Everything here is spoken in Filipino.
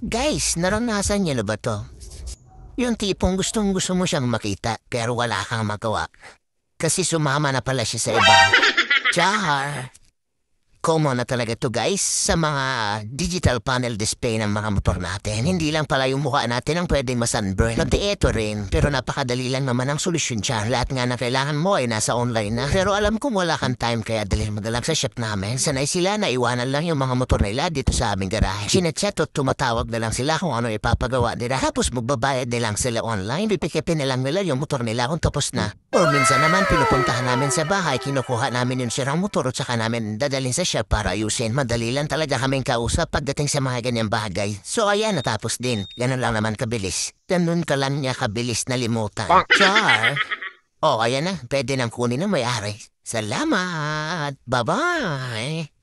Guys, naranasan niyo na ba to? Yung tipong gustong-gusto mo siyang makita pero wala kang magawa. Kasi sumama na pala siya sa iba. Char! Common na talaga to guys sa mga digital panel display ng mga motor natin. Hindi lang pala yung mukha natin ang pwedeng masunburn. Kundi ito rin. Pero napakadali lang naman ang solusyon dyan. Lahat nga na kailangan mo ay nasa online na. Pero alam kong wala kang time kaya dalhin mo na lang sa shop namin. Sanay sila na iwanan lang yung mga motor nila dito sa aming garahe. Sinachat at tumatawag na lang sila kung ano ipapagawa nila. Tapos magbabayad nilang sila online. Pipikipin na lang nila yung motor nila kung tapos na. O minsan naman pinupuntahan namin sa bahay. Kinukuha namin yung sirang motor at saka namin dadalhin sa shop para ayusin. Madali lang talaga kaming kausap pagdating sa mga ganyang bagay. So ayan, natapos din. Ganun lang naman kabilis. Ganun ka lang niya kabilis na limutan. Char! Oh, ayan na. Pwede nang kunin ng may-ari. Salamat! Bye-bye!